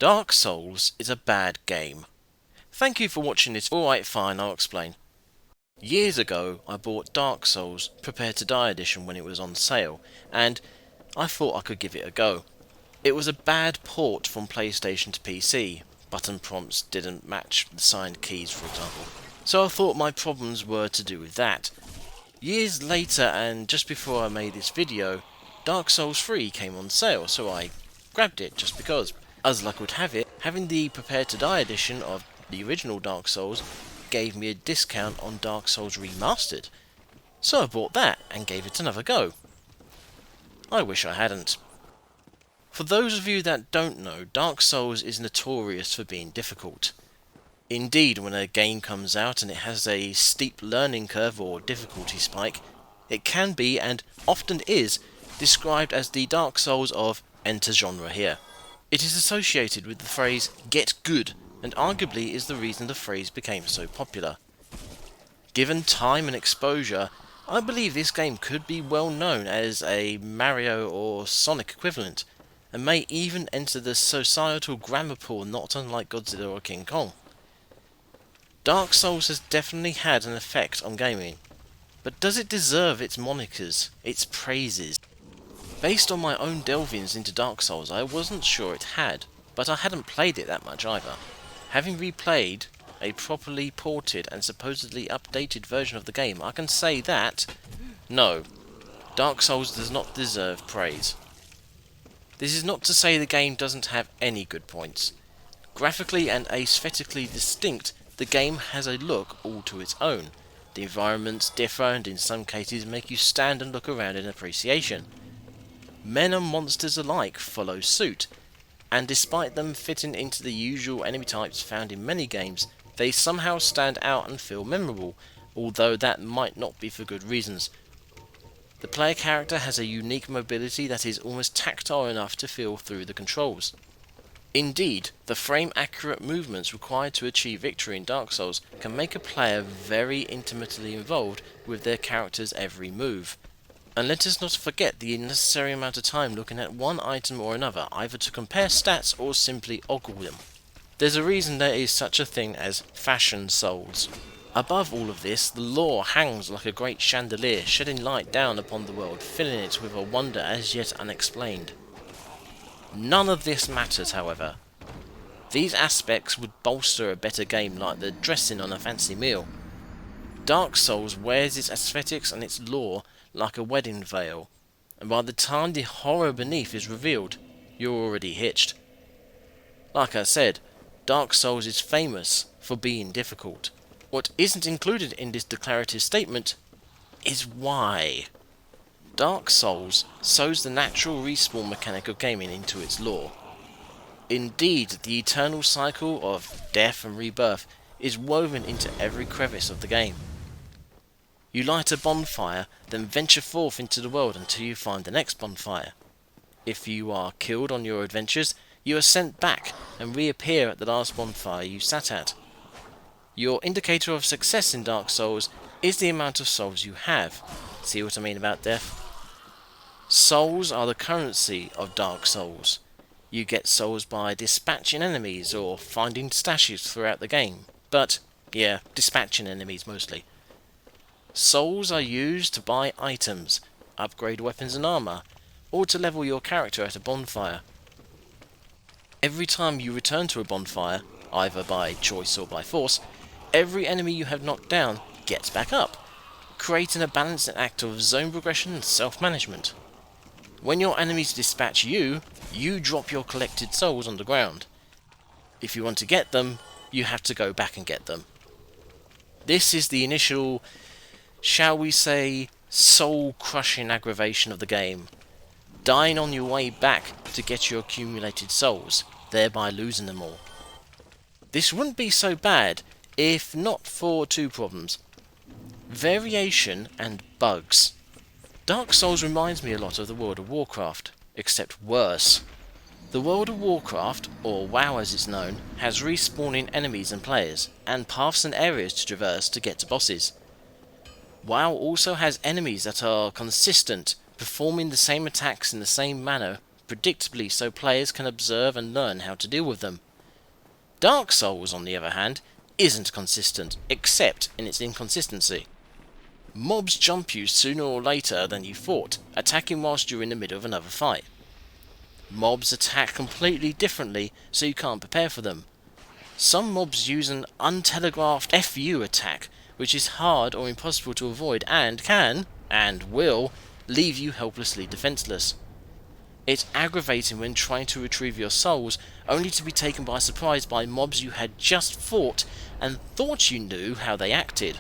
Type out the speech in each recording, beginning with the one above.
Dark Souls is a bad game. Thank you for watching this. Alright, fine, I'll explain. Years ago, I bought Dark Souls Prepare to Die edition when it was on sale, and I thought I could give it a go. It was a bad port from PlayStation to PC. Button prompts didn't match the signed keys, for example. So I thought my problems were to do with that. Years later, and just before I made this video, Dark Souls 3 came on sale, so I grabbed it just because. As luck would have it, having the Prepare to Die edition of the original Dark Souls gave me a discount on Dark Souls Remastered. So I bought that and gave it another go. I wish I hadn't. For those of you that don't know, Dark Souls is notorious for being difficult. Indeed, when a game comes out and it has a steep learning curve or difficulty spike, it can be, and often is, described as the Dark Souls of enter genre here. It is associated with the phrase get good, and arguably is the reason the phrase became so popular. Given time and exposure, I believe this game could be well known as a Mario or Sonic equivalent, and may even enter the societal grammar pool not unlike Godzilla or King Kong. Dark Souls has definitely had an effect on gaming, but does it deserve its monikers, its praises? Based on my own delvings into Dark Souls, I wasn't sure it had, but I hadn't played it that much either. Having replayed a properly ported and supposedly updated version of the game, I can say that, no, Dark Souls does not deserve praise. This is not to say the game doesn't have any good points. Graphically and aesthetically distinct, the game has a look all to its own. The environments differ and in some cases make you stand and look around in appreciation. Men and monsters alike follow suit, and despite them fitting into the usual enemy types found in many games, they somehow stand out and feel memorable, although that might not be for good reasons. The player character has a unique mobility that is almost tactile enough to feel through the controls. Indeed, the frame-accurate movements required to achieve victory in Dark Souls can make a player very intimately involved with their character's every move. And let us not forget the necessary amount of time looking at one item or another, either to compare stats or simply ogle them. There's a reason there is such a thing as fashion souls. Above all of this, the lore hangs like a great chandelier, shedding light down upon the world, filling it with a wonder as yet unexplained. None of this matters, however. These aspects would bolster a better game like the dressing on a fancy meal. Dark Souls wears its aesthetics and its lore like a wedding veil, and by the time the horror beneath is revealed, you're already hitched. Like I said, Dark Souls is famous for being difficult. What isn't included in this declarative statement is why. Dark Souls sews the natural respawn mechanic of gaming into its lore. Indeed, the eternal cycle of death and rebirth is woven into every crevice of the game. You light a bonfire, then venture forth into the world until you find the next bonfire. If you are killed on your adventures, you are sent back and reappear at the last bonfire you sat at. Your indicator of success in Dark Souls is the amount of souls you have. See what I mean about death? Souls are the currency of Dark Souls. You get souls by dispatching enemies or finding stashes throughout the game. But, yeah, dispatching enemies mostly. Souls are used to buy items, upgrade weapons and armor, or to level your character at a bonfire. Every time you return to a bonfire, either by choice or by force, every enemy you have knocked down gets back up, creating a balanced act of zone progression and self-management. When your enemies dispatch you, you drop your collected souls on the ground. If you want to get them, you have to go back and get them. This is the initial, shall we say, soul-crushing aggravation of the game. Dying on your way back to get your accumulated souls, thereby losing them all. This wouldn't be so bad if not for two problems: variation and bugs. Dark Souls reminds me a lot of the World of Warcraft, except worse. The World of Warcraft, or WoW as it's known, has respawning enemies and players, and paths and areas to traverse to get to bosses. WoW also has enemies that are consistent, performing the same attacks in the same manner, predictably so players can observe and learn how to deal with them. Dark Souls, on the other hand, isn't consistent, except in its inconsistency. Mobs jump you sooner or later than you thought, attacking whilst you're in the middle of another fight. Mobs attack completely differently, so you can't prepare for them. Some mobs use an untelegraphed FU attack, which is hard or impossible to avoid and can, and will, leave you helplessly defenseless. It's aggravating when trying to retrieve your souls, only to be taken by surprise by mobs you had just fought and thought you knew how they acted.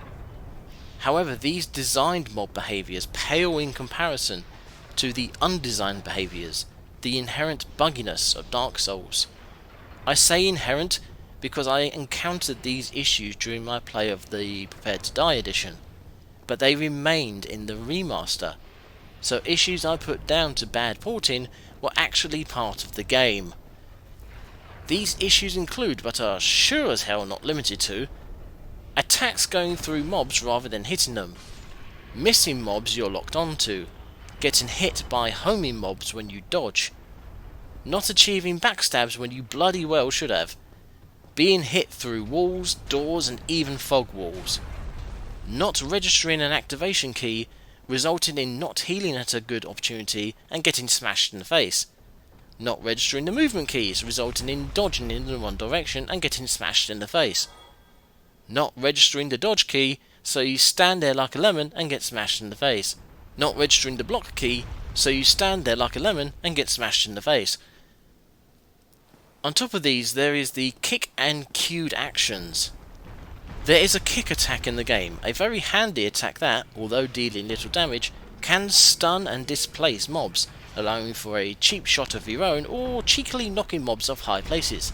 However, these designed mob behaviours pale in comparison to the undesigned behaviours, the inherent bugginess of Dark Souls. I say inherent because I encountered these issues during my play of the Prepared to Die edition, but they remained in the remaster, so issues I put down to bad porting were actually part of the game. These issues include, but are sure as hell not limited to, attacks going through mobs rather than hitting them, missing mobs you're locked onto, getting hit by homing mobs when you dodge, not achieving backstabs when you bloody well should have, being hit through walls, doors and even fog walls, not registering an activation key, resulting in not healing at a good opportunity and getting smashed in the face, not registering the movement keys, resulting in dodging in the wrong direction and getting smashed in the face, not registering the dodge key, so you stand there like a lemon and get smashed in the face, not registering the block key, so you stand there like a lemon and get smashed in the face. On top of these, there is the kick and cued actions. There is a kick attack in the game, a very handy attack that, although dealing little damage, can stun and displace mobs, allowing for a cheap shot of your own or cheekily knocking mobs off high places.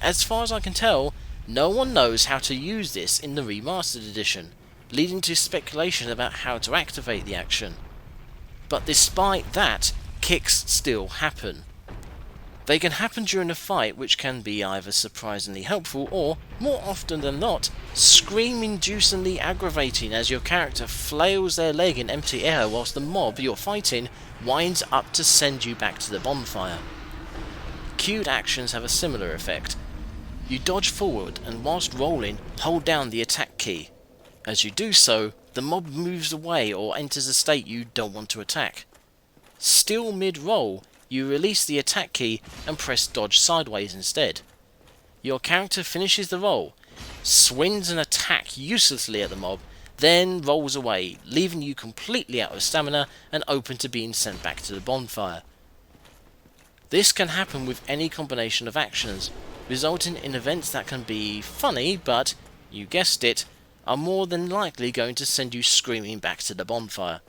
As far as I can tell, no one knows how to use this in the remastered edition, leading to speculation about how to activate the action. But despite that, kicks still happen. They can happen during a fight, which can be either surprisingly helpful or, more often than not, scream-inducingly aggravating as your character flails their leg in empty air whilst the mob you're fighting winds up to send you back to the bonfire. Cued actions have a similar effect. You dodge forward and whilst rolling, hold down the attack key. As you do so, the mob moves away or enters a state you don't want to attack. Still mid-roll, you release the attack key and press dodge sideways instead. Your character finishes the roll, swings an attack uselessly at the mob, then rolls away, leaving you completely out of stamina and open to being sent back to the bonfire. This can happen with any combination of actions, resulting in events that can be funny but, you guessed it, are more than likely going to send you screaming back to the bonfire.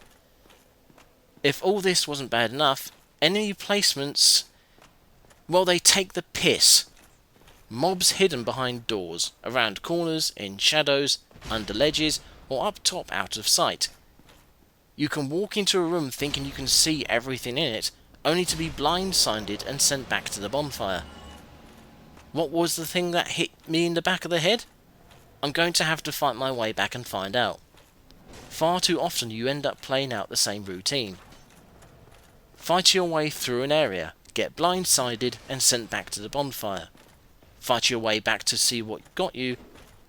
If all this wasn't bad enough, enemy placements, well, they take the piss. Mobs hidden behind doors, around corners, in shadows, under ledges, or up top out of sight. You can walk into a room thinking you can see everything in it, only to be blindsided and sent back to the bonfire. What was the thing that hit me in the back of the head? I'm going to have to fight my way back and find out. Far too often you end up playing out the same routine. Fight your way through an area, get blindsided and sent back to the bonfire. Fight your way back to see what got you,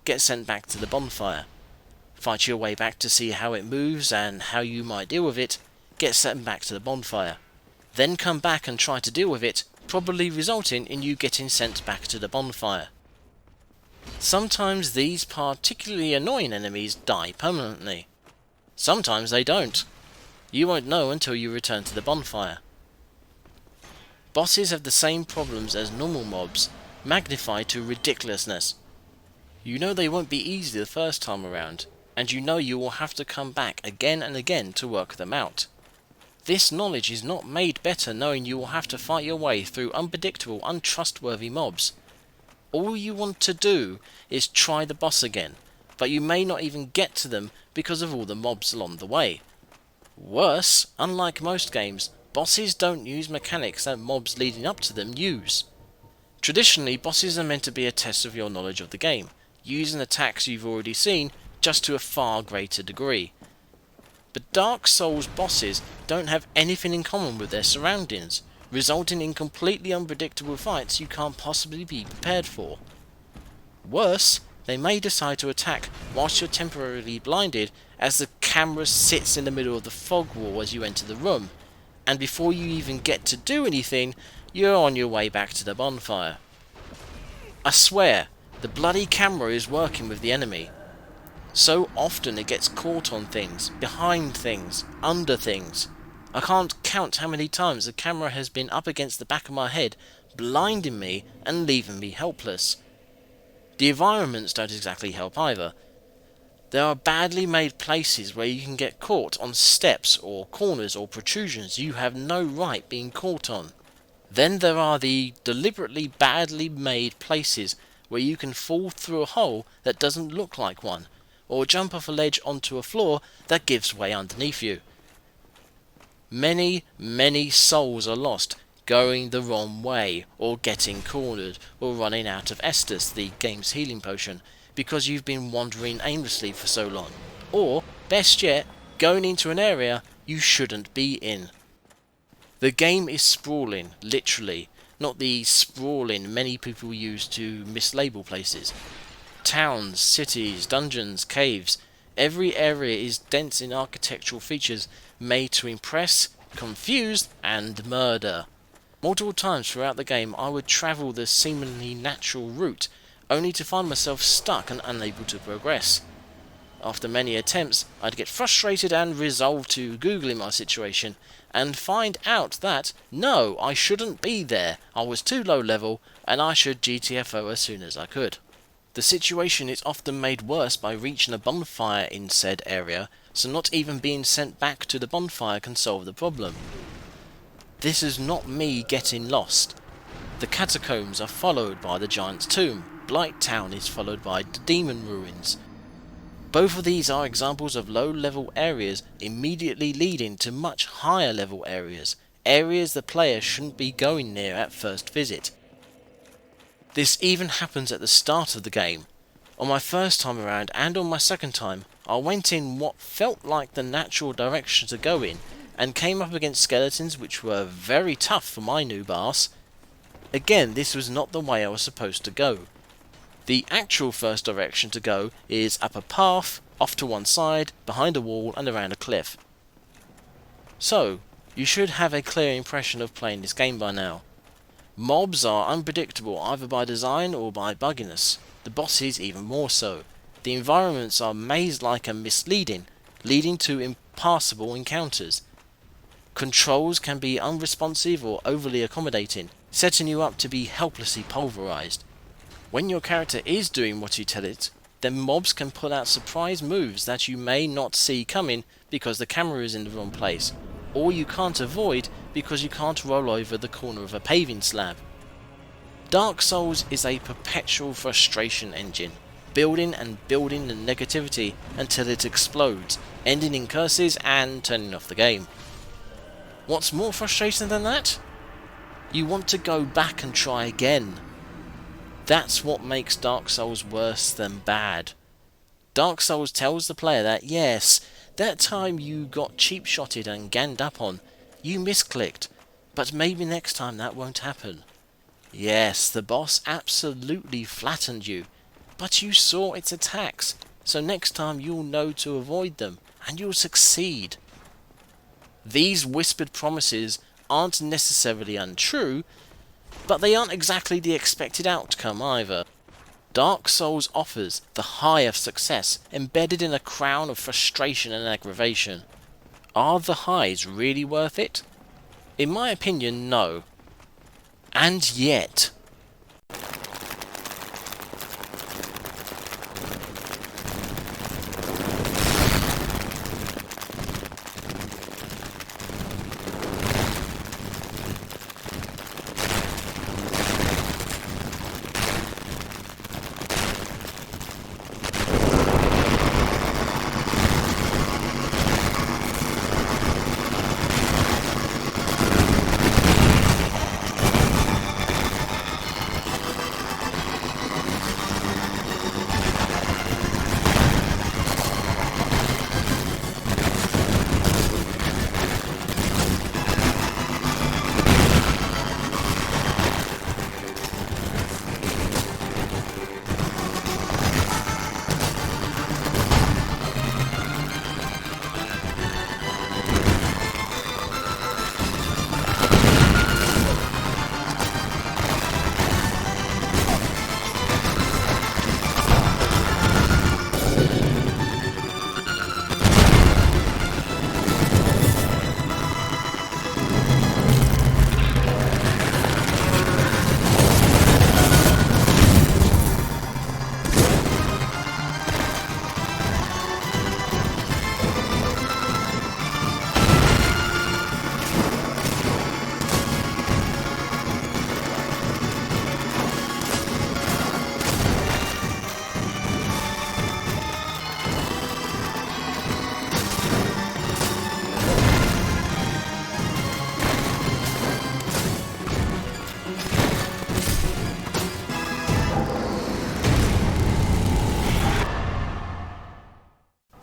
get sent back to the bonfire. Fight your way back to see how it moves and how you might deal with it, get sent back to the bonfire. Then come back and try to deal with it, probably resulting in you getting sent back to the bonfire. Sometimes these particularly annoying enemies die permanently. Sometimes they don't. You won't know until you return to the bonfire. Bosses have the same problems as normal mobs, magnified to ridiculousness. You know they won't be easy the first time around, and you know you will have to come back again and again to work them out. This knowledge is not made better knowing you will have to fight your way through unpredictable, untrustworthy mobs. All you want to do is try the boss again, but you may not even get to them because of all the mobs along the way. Worse, unlike most games, bosses don't use mechanics that mobs leading up to them use. Traditionally, bosses are meant to be a test of your knowledge of the game, using attacks you've already seen, just to a far greater degree. But Dark Souls bosses don't have anything in common with their surroundings, resulting in completely unpredictable fights you can't possibly be prepared for. Worse, they may decide to attack whilst you're temporarily blinded, as the camera sits in the middle of the fog wall as you enter the room, and before you even get to do anything, you're on your way back to the bonfire. I swear, the bloody camera is working with the enemy. So often it gets caught on things, behind things, under things. I can't count how many times the camera has been up against the back of my head, blinding me and leaving me helpless. The environments don't exactly help either. There are badly made places where you can get caught on steps or corners or protrusions you have no right being caught on. Then there are the deliberately badly made places where you can fall through a hole that doesn't look like one, or jump off a ledge onto a floor that gives way underneath you. Many, many souls are lost going the wrong way, or getting cornered, or running out of Estus, the game's healing potion, because you've been wandering aimlessly for so long, or, best yet, going into an area you shouldn't be in. The game is sprawling, literally, not the sprawling many people use to mislabel places. Towns, cities, dungeons, caves, every area is dense in architectural features made to impress, confuse, and murder. Multiple times throughout the game I would travel the seemingly natural route, only to find myself stuck and unable to progress. After many attempts, I'd get frustrated and resolve to Googling my situation, and find out that, no, I shouldn't be there, I was too low level, and I should GTFO as soon as I could. The situation is often made worse by reaching a bonfire in said area, so not even being sent back to the bonfire can solve the problem. This is not me getting lost. The catacombs are followed by the giant's tomb, Blight Town is followed by the demon ruins. Both of these are examples of low level areas immediately leading to much higher level areas, areas the player shouldn't be going near at first visit. This even happens at the start of the game. On my first time around and on my second time, I went in what felt like the natural direction to go in, and came up against skeletons which were very tough for my noob arse. Again, this was not the way I was supposed to go. The actual first direction to go is up a path, off to one side, behind a wall and around a cliff. So, you should have a clear impression of playing this game by now. Mobs are unpredictable either by design or by bugginess, the bosses even more so. The environments are maze-like and misleading, leading to impassable encounters. Controls can be unresponsive or overly accommodating, setting you up to be helplessly pulverized. When your character is doing what you tell it, then mobs can pull out surprise moves that you may not see coming because the camera is in the wrong place, or you can't avoid because you can't roll over the corner of a paving slab. Dark Souls is a perpetual frustration engine, building and building the negativity until it explodes, ending in curses and turning off the game. What's more frustrating than that? You want to go back and try again. That's what makes Dark Souls worse than bad. Dark Souls tells the player that yes, that time you got cheap-shotted and ganged up on, you misclicked, but maybe next time that won't happen. Yes, the boss absolutely flattened you, but you saw its attacks, so next time you'll know to avoid them, and you'll succeed. These whispered promises aren't necessarily untrue, but they aren't exactly the expected outcome either. Dark Souls offers the high of success embedded in a crown of frustration and aggravation. Are the highs really worth it? In my opinion, no. And yet...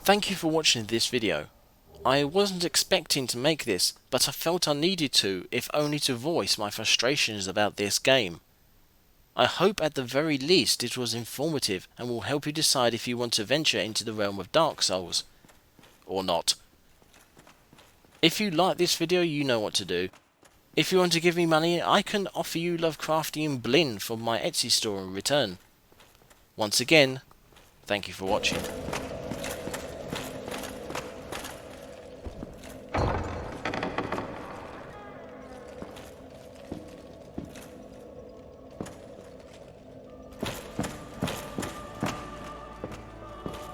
Thank you for watching this video. I wasn't expecting to make this, but I felt I needed to, if only to voice my frustrations about this game. I hope at the very least it was informative and will help you decide if you want to venture into the realm of Dark Souls, or not. If you like this video, you know what to do. If you want to give me money, I can offer you Lovecraftian Blinn from my Etsy store in return. Once again, thank you for watching.